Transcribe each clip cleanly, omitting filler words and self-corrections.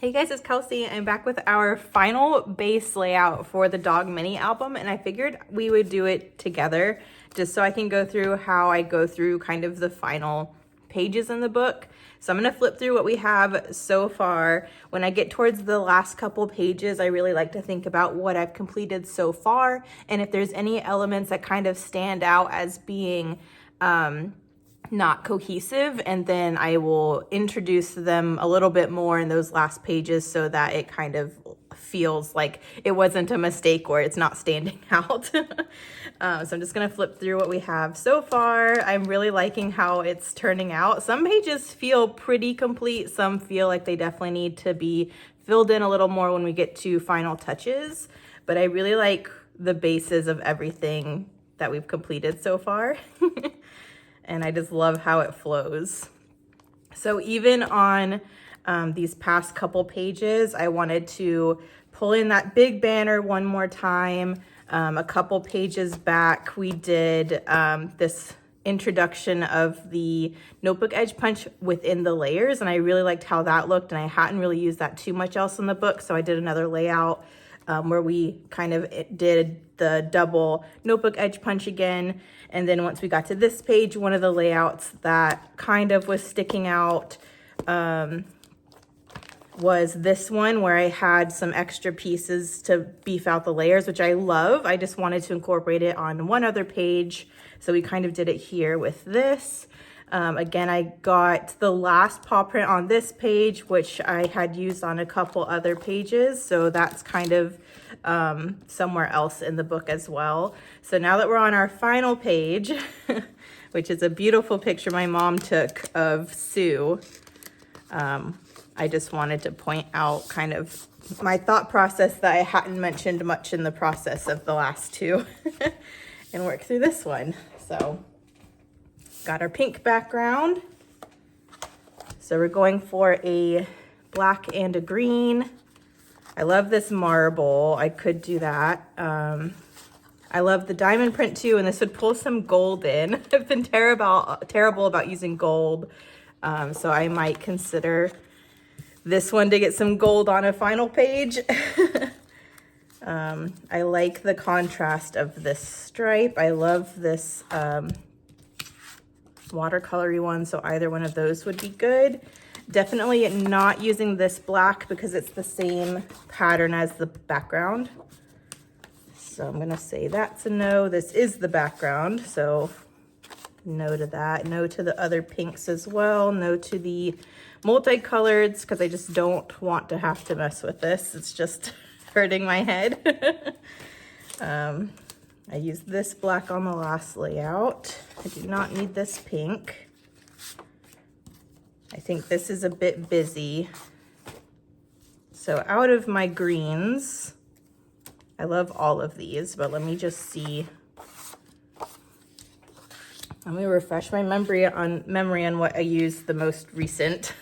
Hey guys, it's Kelsey. I'm back with our final base layout for the Dog Mini album, and I figured we would do it together just so I can go through how I go through kind of the final pages in the book. So I'm going to flip through what we have so far. When I get towards the last couple pages, I really like to think about what I've completed so far, and if there's any elements that kind of stand out as being not cohesive, and then I will introduce them a little bit more in those last pages so that it kind of feels like it wasn't a mistake or it's not standing out. So I'm just gonna flip through what we have so far. I'm really liking how it's turning out. Some pages feel pretty complete. Some feel like they definitely need to be filled in a little more when we get to final touches, but I really like the bases of everything that we've completed so far. And I just love how it flows. So even on these past couple pages, I wanted to pull in that big banner one more time. A couple pages back, we did this introduction of the notebook edge punch within the layers, and I really liked how that looked, and I hadn't really used that too much else in the book, so I did another layout where we kind of did the double notebook edge punch again. And then once we got to this page, one of the layouts that kind of was sticking out was this one where I had some extra pieces to beef out the layers, which I love. I just wanted to incorporate it on one other page. So we kind of did it here with this. Again, I got the last paw print on this page, which I had used on a couple other pages. So that's kind of somewhere else in the book as well. So now that we're on our final page, which is a beautiful picture my mom took of Sue, I just wanted to point out kind of my thought process that I hadn't mentioned much in the process of the last two and work through this one. So got our pink background. So we're going for a black and a green. I love this marble. I could do that. I love the diamond print too, and this would pull some gold in. I've been terrible about using gold, so I might consider this one to get some gold on a final page. I like the contrast of this stripe. I love this watercolory one, so either one of those would be good. Definitely not using this black because it's the same pattern as the background. So I'm gonna say that's a no. This is the background, so no to that. No to the other pinks as well. No to the multicoloreds because I just don't want to have to mess with this. It's just hurting my head. I used this black on the last layout. I do not need this pink. I think this is a bit busy. So out of my greens, I love all of these, but let me just see. Let me refresh my memory on what I used the most recent.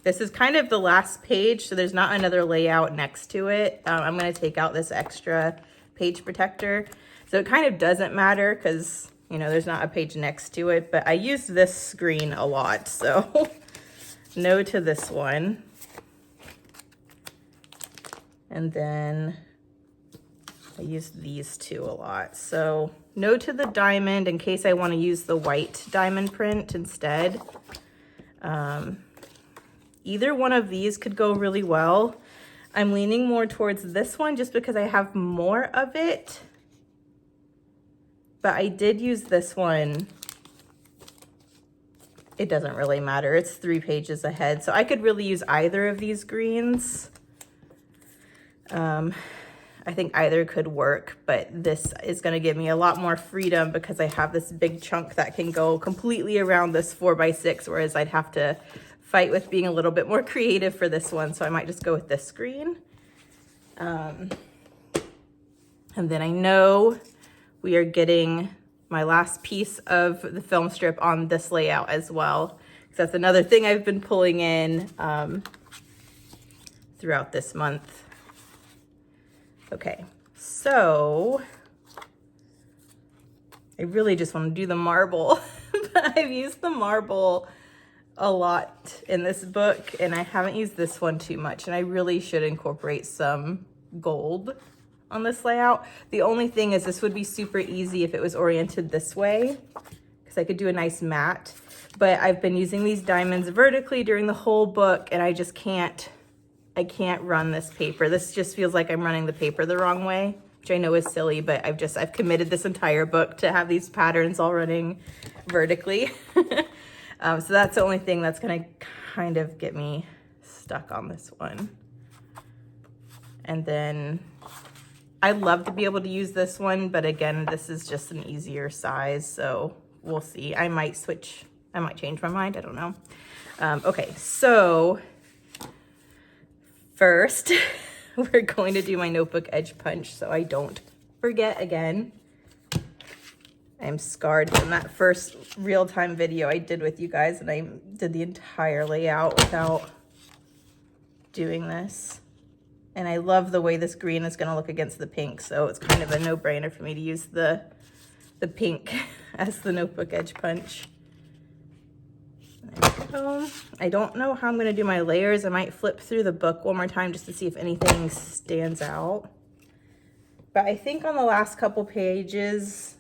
This is kind of the last page, so there's not another layout next to it. I'm gonna take out this extra page protector. So it kind of doesn't matter because, you know, there's not a page next to it, but I used this green a lot, so no to this one. And then I used these two a lot. So no to the diamond in case I wanna use the white diamond print instead. Either one of these could go really well. I'm leaning more towards this one just because I have more of it. But I did use this one. It doesn't really matter. It's 3 pages ahead. So I could really use either of these greens. I think either could work, but this is gonna give me a lot more freedom because I have this big chunk that can go completely around this 4x6, whereas I'd have to fight with being a little bit more creative for this one. So I might just go with this green. And then I know we are getting my last piece of the film strip on this layout as well. So that's another thing I've been pulling in throughout this month. Okay, so I really just want to do the marble, but I've used the marble a lot in this book, and I haven't used this one too much, and I really should incorporate some gold on this layout. The only thing is this would be super easy if it was oriented this way, because I could do a nice matte, but I've been using these diamonds vertically during the whole book, and I just can't run this paper. This just feels like I'm running the paper the wrong way, which I know is silly, but I've committed this entire book to have these patterns all running vertically. So that's the only thing that's gonna kind of get me stuck on this one. And then I'd love to be able to use this one, but again, this is just an easier size, so we'll see. I might change my mind, I don't know. Okay, so first, we're going to do my notebook edge punch so I don't forget again. I'm scarred from that first real-time video I did with you guys, and I did the entire layout without doing this. And I love the way this green is gonna look against the pink, so it's kind of a no-brainer for me to use the pink as the notebook edge punch. There we go. I don't know how I'm gonna do my layers. I might flip through the book one more time just to see if anything stands out. But I think on the last couple pages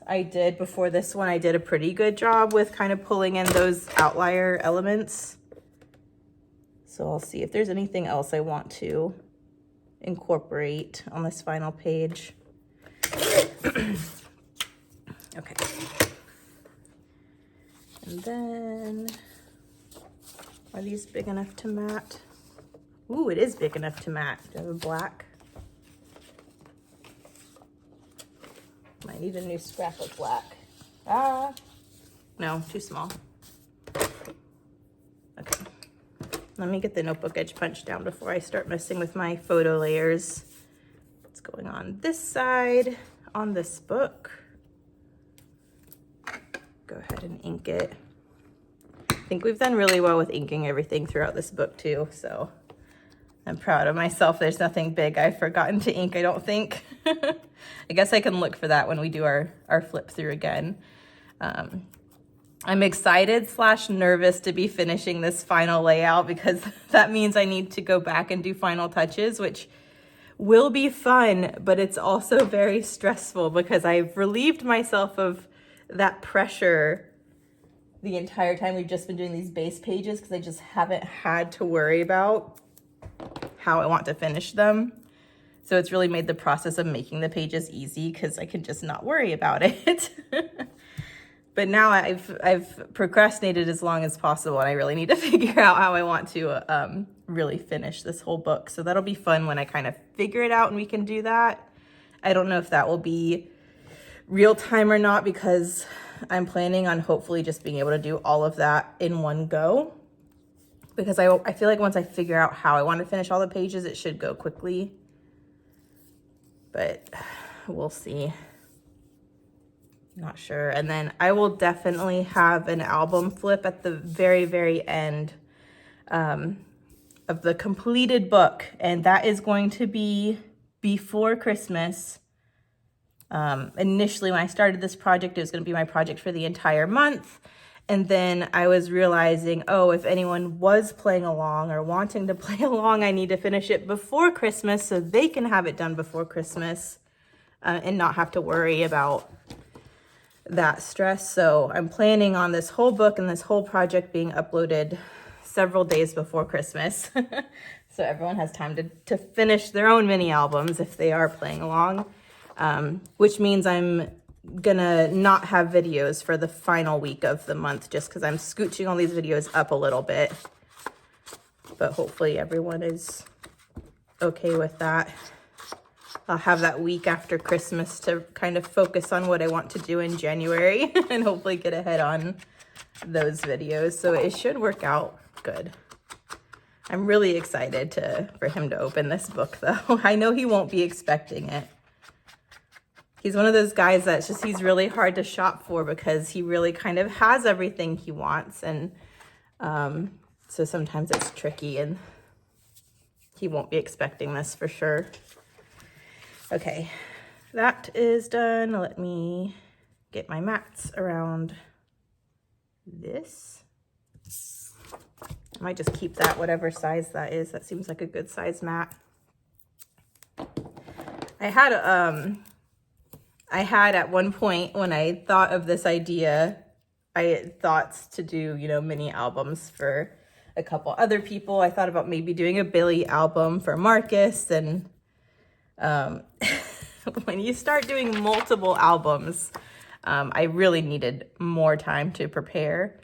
before this one, I did a pretty good job with kind of pulling in those outlier elements. So I'll see if there's anything else I want to incorporate on this final page. Okay. And then, are these big enough to matte? Ooh, it is big enough to matte. Do I have a black? Might need a new scrap of black. No, too small. Okay. Let me get the notebook edge punch down before I start messing with my photo layers. What's going on this side on this book? Go ahead and ink it. I think we've done really well with inking everything throughout this book too, so I'm proud of myself. There's nothing big I've forgotten to ink, I don't think. I guess I can look for that when we do our flip through again. I'm excited / nervous to be finishing this final layout, because that means I need to go back and do final touches, which will be fun, but it's also very stressful because I've relieved myself of that pressure the entire time we've just been doing these base pages, because I just haven't had to worry about how I want to finish them. So it's really made the process of making the pages easy because I can just not worry about it. But now I've procrastinated as long as possible, and I really need to figure out how I want to really finish this whole book. So that'll be fun when I kind of figure it out and we can do that. I don't know if that will be real time or not, because I'm planning on hopefully just being able to do all of that in one go. Because I feel like once I figure out how I want to finish all the pages, it should go quickly. But we'll see. Not sure. And then I will definitely have an album flip at the very, very end of the completed book. And that is going to be before Christmas. Initially, when I started this project, it was going to be my project for the entire month. And then I was realizing, oh, if anyone was playing along or wanting to play along, I need to finish it before Christmas so they can have it done before Christmas and not have to worry about that stress. So I'm planning on this whole book and this whole project being uploaded several days before Christmas. So everyone has time to finish their own mini albums if they are playing along, which means I'm gonna not have videos for the final week of the month just because I'm scooching all these videos up a little bit. But hopefully everyone is okay with that. I'll have that week after Christmas to kind of focus on what I want to do in January and hopefully get ahead on those videos. So it should work out good. I'm really excited for him to open this book though. I know he won't be expecting it. He's one of those guys that's he's really hard to shop for because he really kind of has everything he wants. And so sometimes it's tricky and he won't be expecting this for sure. Okay, that is done. Let me get my mats around this. I might just keep that whatever size that is. That seems like a good size mat. I had at one point when I thought of this idea, I had thoughts to do, you know, mini albums for a couple other people. I thought about maybe doing a Billy album for Marcus, and when you start doing multiple albums, I really needed more time to prepare.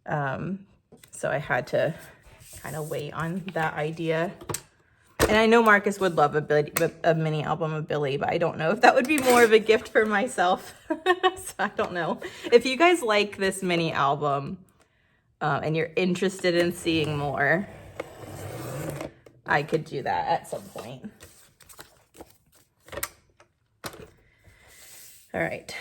So I had to kind of wait on that idea. And I know Marcus would love a mini album of Billy, but I don't know if that would be more of a gift for myself. So I don't know. If you guys like this mini album and you're interested in seeing more, I could do that at some point. All right.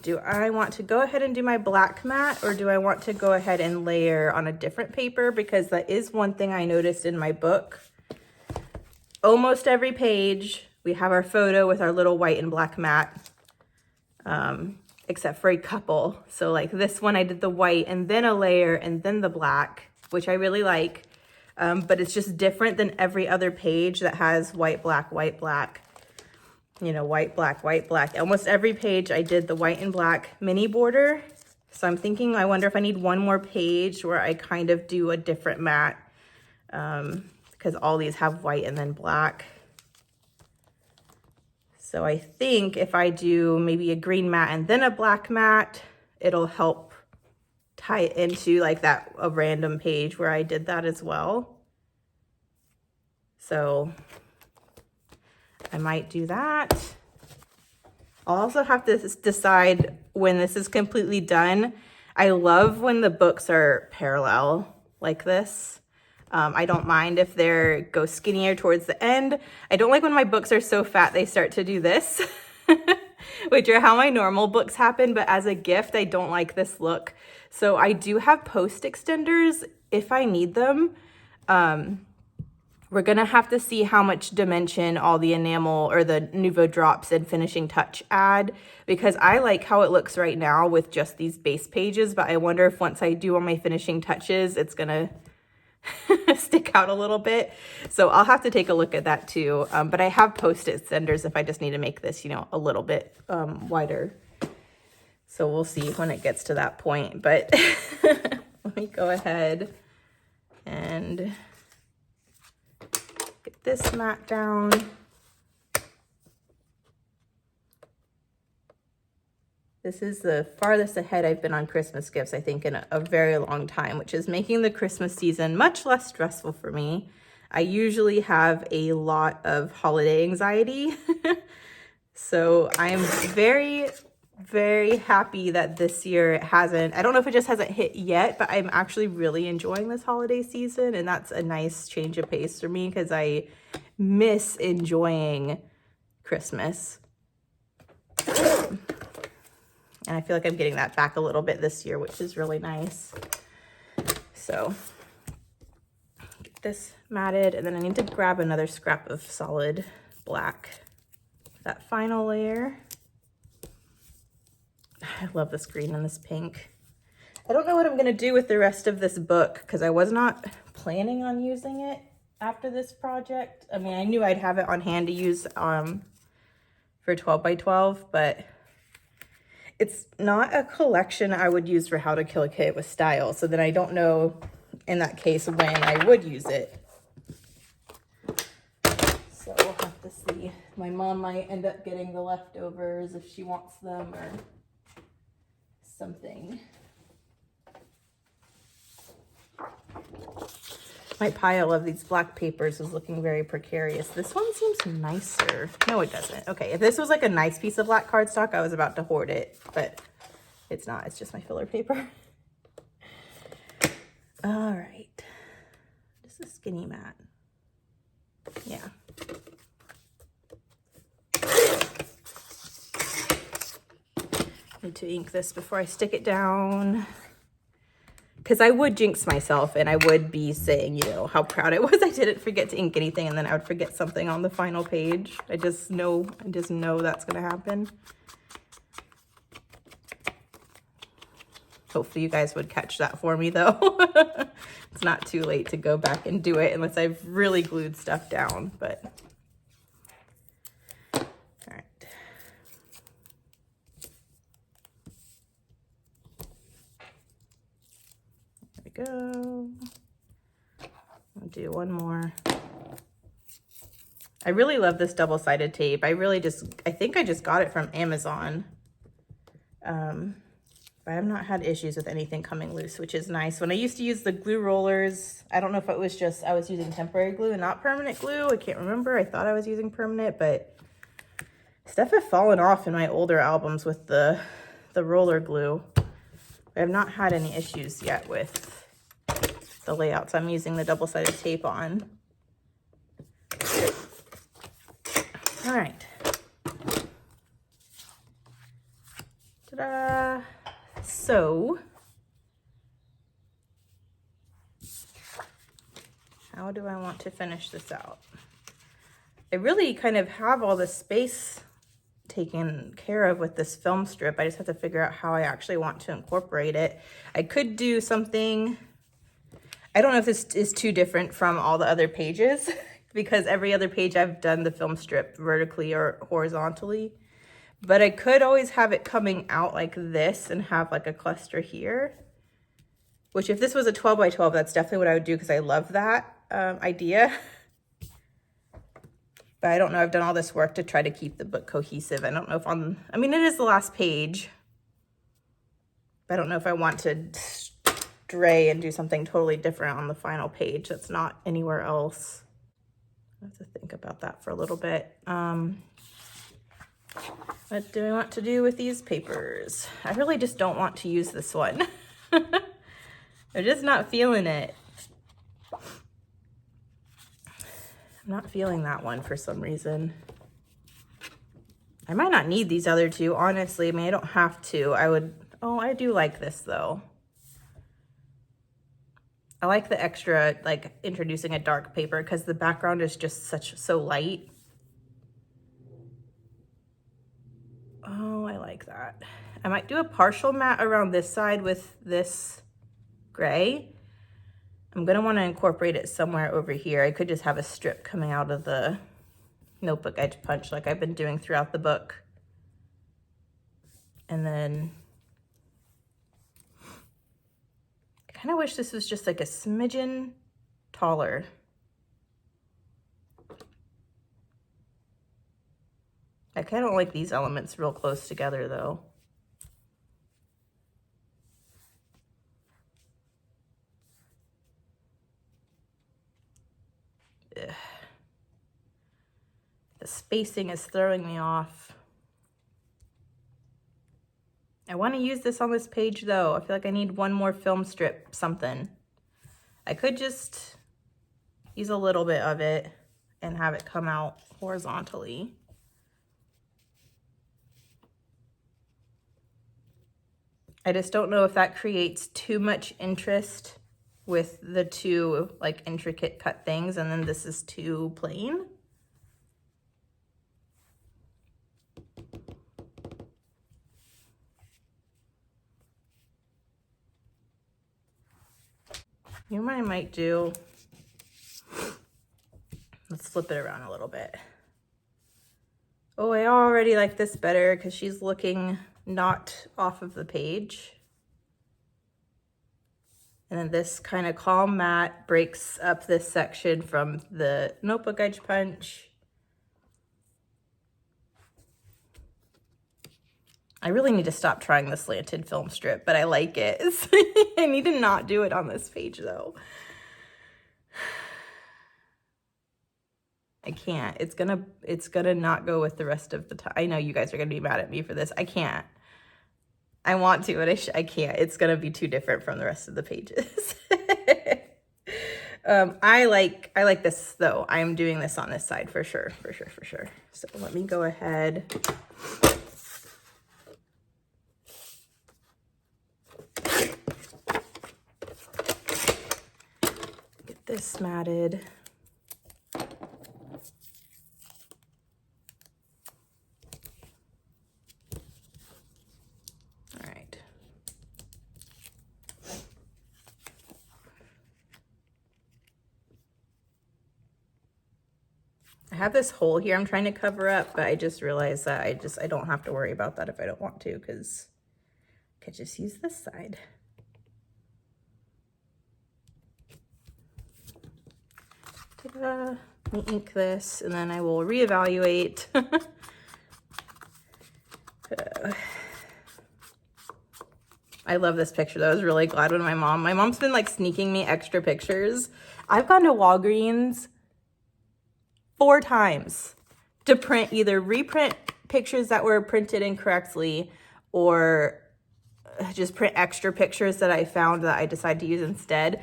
Do I want to go ahead and do my black mat, or do I want to go ahead and layer on a different paper? Because that is one thing I noticed in my book. Almost every page, we have our photo with our little white and black mat, except for a couple. So like this one, I did the white and then a layer and then the black, which I really like. But it's just different than every other page that has white, black, you know, white, black. Almost every page I did the white and black mini border. So I'm thinking, I wonder if I need one more page where I kind of do a different mat, because all these have white and then black. So I think if I do maybe a green mat and then a black mat, it'll help tie it into like that, a random page where I did that as well. So I might do that. I'll also have to decide when this is completely done. I love when the books are parallel like this. I don't mind if they go skinnier towards the end. I don't like when my books are so fat they start to do this, which are how my normal books happen, but as a gift, I don't like this look. So I do have post extenders if I need them. We're gonna have to see how much dimension all the enamel or the Nuvo drops and finishing touch add, because I like how it looks right now with just these base pages, but I wonder if once I do all my finishing touches, it's gonna stick out a little bit. So I'll have to take a look at that too. But I have post extenders if I just need to make this, you know, a little bit wider. So we'll see when it gets to that point, but let me go ahead and get this mat down. This is the farthest ahead I've been on Christmas gifts, I think, in a very long time, which is making the Christmas season much less stressful for me. I usually have a lot of holiday anxiety. So I'm very, very happy that this year it hasn't, I don't know if it just hasn't hit yet, but I'm actually really enjoying this holiday season. And that's a nice change of pace for me because I miss enjoying Christmas. And I feel like I'm getting that back a little bit this year, which is really nice. So get this matted, and then I need to grab another scrap of solid black for that final layer. I love this green and this pink. I don't know what I'm gonna do with the rest of this book because I was not planning on using it after this project. I mean, I knew I'd have it on hand to use for 12 by 12, but it's not a collection I would use for How to Kill a Kit with Style. So then I don't know in that case when I would use it. So we'll have to see. My mom might end up getting the leftovers if she wants them or something. My pile of these black papers is looking very precarious. This one seems nicer. No, it doesn't. Okay, if this was like a nice piece of black cardstock, I was about to hoard it, but it's not. It's just my filler paper. All right. Just a skinny mat. Yeah. Need to ink this before I stick it down. Because I would jinx myself and I would be saying, you know, how proud I was I didn't forget to ink anything, and then I would forget something on the final page. I just know that's going to happen. Hopefully you guys would catch that for me though. It's not too late to go back and do it unless I've really glued stuff down, but all right. There we go. I'll do one more. I really love this double-sided tape. I think I just got it from Amazon. But I have not had issues with anything coming loose, which is nice. When I used to use the glue rollers, I don't know if it was just I was using temporary glue and not permanent glue. I can't remember. I thought I was using permanent, but stuff had fallen off in my older albums with the roller glue. I have not had any issues yet with the layouts I'm using the double-sided tape on. All right. Ta-da! So, how do I want to finish this out? I really kind of have all the space taken care of with this film strip. I just have to figure out how I actually want to incorporate it. I could do something, I don't know if this is too different from all the other pages because every other page I've done the film strip vertically or horizontally. But I could always have it coming out like this and have like a cluster here. Which if this was a 12 by 12, that's definitely what I would do because I love that idea. But I don't know, I've done all this work to try to keep the book cohesive. I don't know if I mean, it is the last page. But I don't know if I want to stray and do something totally different on the final page that's not anywhere else. I have to think about that for a little bit. What do I want to do with these papers? I really just don't want to use this one. I'm just not feeling it. I'm not feeling that one for some reason. I might not need these other two, honestly. I mean, I don't have to. I do like this though. I like the extra, like introducing a dark paper because the background is just so light. Oh, I like that. I might do a partial matte around this side with this gray. I'm gonna want to incorporate it somewhere over here. I could just have a strip coming out of the notebook edge punch like I've been doing throughout the book. And then I kind of wish this was just like a smidgen taller. I kind of don't like these elements real close together though. Ugh. The spacing is throwing me off. I want to use this on this page though. I feel like I need one more film strip something. I could just use a little bit of it and have it come out horizontally. I just don't know if that creates too much interest with the two like intricate cut things and then this is too plain. You know what I might do? Let's flip it around a little bit. Oh, I already like this better because she's looking not off of the page. And then this kind of calm matte breaks up this section from the notebook edge punch. I really need to stop trying the slanted film strip, but I like it. I need to not do it on this page though. I can't. It's gonna not go with the rest of the time. I know you guys are gonna be mad at me for this. I can't. I want to, but I can't. It's gonna be too different from the rest of the pages. I like this though. I'm doing this on this side for sure. So let me go ahead. Get this matted. I have this hole here I'm trying to cover up, but I just realized that I don't have to worry about that if I don't want to, because I could just use this side. Ta-da. Let me ink this, and then I will reevaluate. I love this picture though. I was really glad when my mom's been like sneaking me extra pictures. I've gone to Walgreens 4 times to print, either reprint pictures that were printed incorrectly or just print extra pictures that I found that I decided to use instead.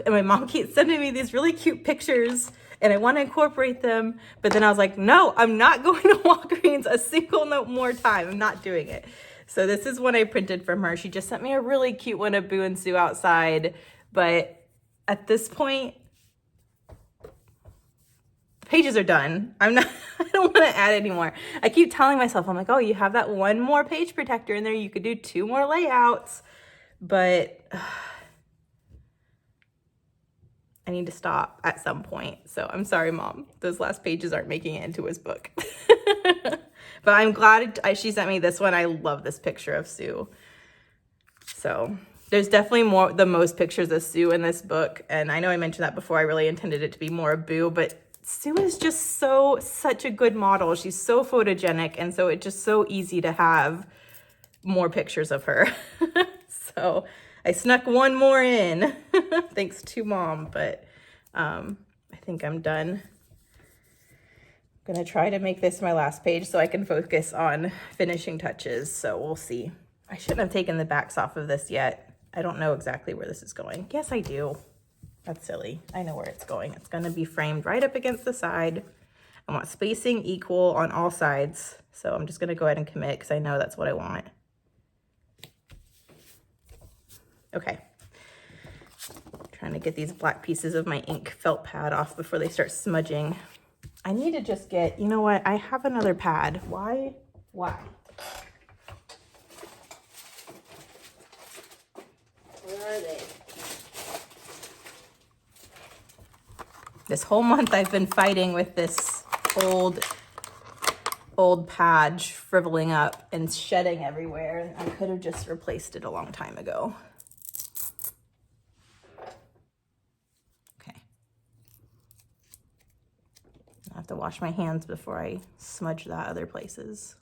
And my mom keeps sending me these really cute pictures and I want to incorporate them. But then I was like, no, I'm not going to Walgreens a single more time. I'm not doing it. So this is one I printed from her. She just sent me a really cute one of Boo and Sue outside. But at this point, pages are done. I don't want to add anymore. I keep telling myself, I'm like, oh, you have that one more page protector in there. You could do 2 more layouts, but I need to stop at some point. So I'm sorry, Mom. Those last pages aren't making it into his book. But I'm glad she sent me this one. I love this picture of Sue. So there's definitely the most pictures of Sue in this book. And I know I mentioned that before. I really intended it to be more of Boo, but Sue is just such a good model. She's so photogenic, and so it's just so easy to have more pictures of her. So I snuck one more in, thanks to Mom, but I think I'm done. I'm gonna try to make this my last page so I can focus on finishing touches, so we'll see. I shouldn't have taken the backs off of this yet. I don't know exactly where this is going. Yes, I do. That's silly. I know where it's going. It's going to be framed right up against the side. I want spacing equal on all sides. So I'm just going to go ahead and commit because I know that's what I want. Okay. Trying to get these black pieces of my ink felt pad off before they start smudging. I need to just get, you know what? I have another pad. Why? Where are they? This whole month I've been fighting with this old pad shriveling up and shedding everywhere. I could have just replaced it a long time ago. Okay. I have to wash my hands before I smudge that other places.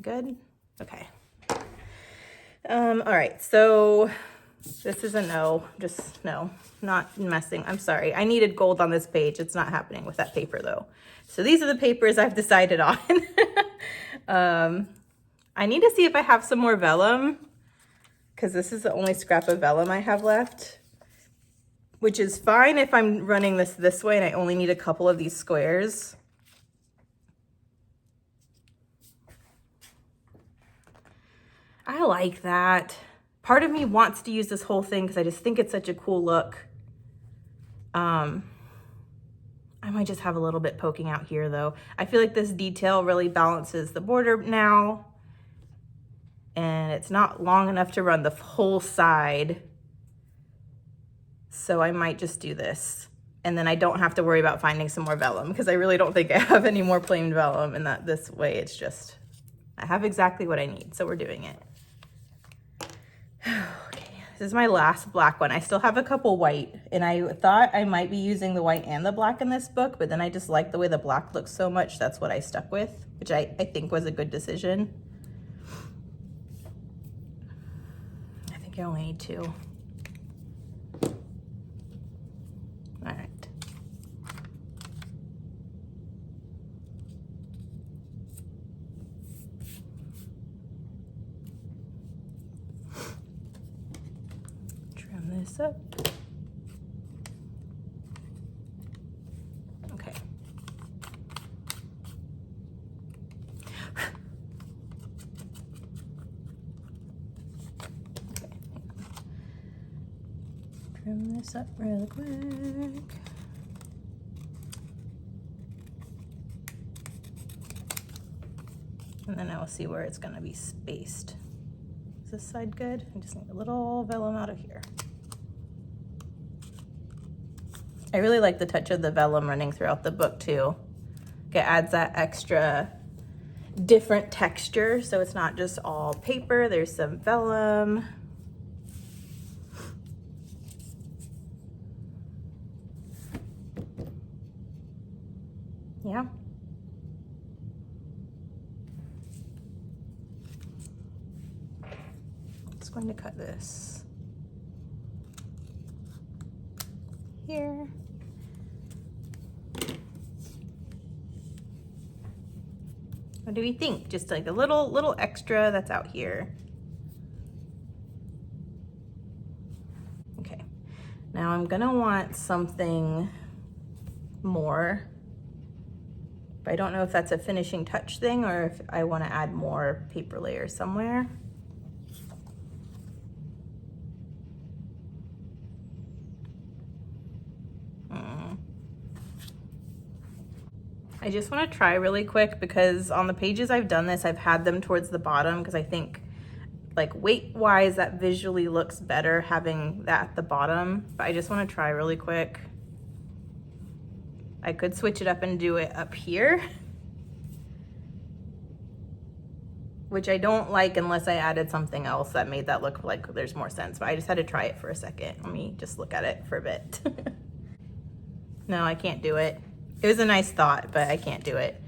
Good? Okay. All right, so this is a no, just no, not messing. I'm sorry. I needed gold on this page. It's not happening with that paper though. So these are the papers I've decided on. I need to see if I have some more vellum because this is the only scrap of vellum I have left, which is fine if I'm running this way and I only need a couple of these squares. I like that. Part of me wants to use this whole thing because I just think it's such a cool look. I might just have a little bit poking out here though. I feel like this detail really balances the border now. And it's not long enough to run the whole side. So I might just do this. And then I don't have to worry about finding some more vellum because I really don't think I have any more plain vellum, and that this way it's just, I have exactly what I need. So we're doing it. Okay, this is my last black one. I still have a couple white, and I thought I might be using the white and the black in this book, but then I just like the way the black looks so much. That's what I stuck with, which I think was a good decision. I think I only need 2. All right. This up. Okay. Trim this up really quick. And then I will see where it's going to be spaced. Is this side good? I just need a little vellum out of here. I really like the touch of the vellum running throughout the book too. It adds that extra different texture, so it's not just all paper, there's some vellum. Yeah. Just going to cut this here. What do we think? Just like a little extra that's out here. Okay, now I'm gonna want something more, but I don't know if that's a finishing touch thing or if I want to add more paper layers somewhere. I just want to try really quick because on the pages I've done this, I've had them towards the bottom because I think like weight wise that visually looks better having that at the bottom, but I just want to try really quick. I could switch it up and do it up here, which I don't like unless I added something else that made that look like there's more sense, but I just had to try it for a second. Let me just look at it for a bit. No, I can't do it. It was a nice thought, but I can't do it.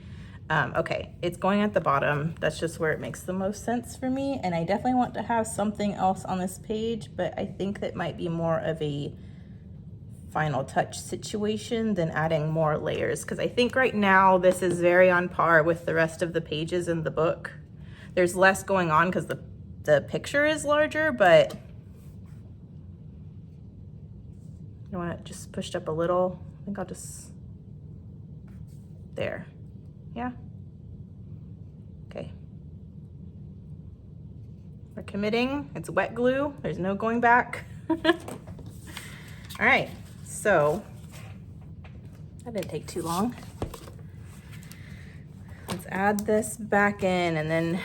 Okay, it's going at the bottom. That's just where it makes the most sense for me. And I definitely want to have something else on this page, but I think that might be more of a final touch situation than adding more layers. Because I think right now this is very on par with the rest of the pages in the book. There's less going on because the picture is larger, but I want it just pushed up a little. I think I'll just, there, yeah. Okay. We're committing, it's wet glue, there's no going back. All right, so that didn't take too long. Let's add this back in and then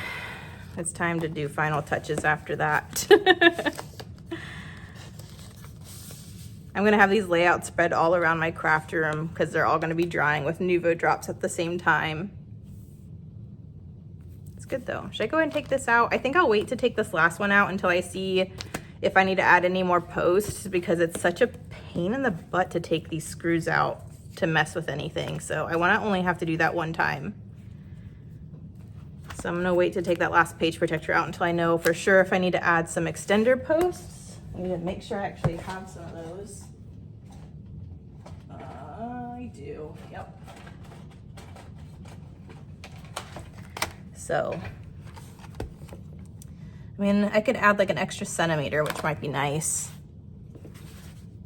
it's time to do final touches after that. I'm gonna have these layouts spread all around my craft room because they're all gonna be drying with Nuvo drops at the same time. It's good though. Should I go ahead and take this out? I think I'll wait to take this last one out until I see if I need to add any more posts because it's such a pain in the butt to take these screws out to mess with anything. So I wanna only have to do that one time. So I'm gonna wait to take that last page protector out until I know for sure if I need to add some extender posts. I need to make sure I actually have some of those. I do, yep. So, I mean, I could add like an extra centimeter, which might be nice.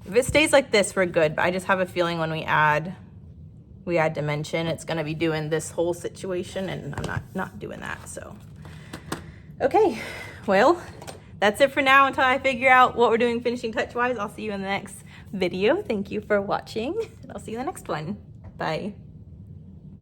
If it stays like this, we're good, but I just have a feeling when we add dimension, it's gonna be doing this whole situation and I'm not doing that, so. Okay, well, that's it for now until I figure out what we're doing finishing touch wise. I'll see you in the next video. Thank you for watching and I'll see you in the next one. Bye.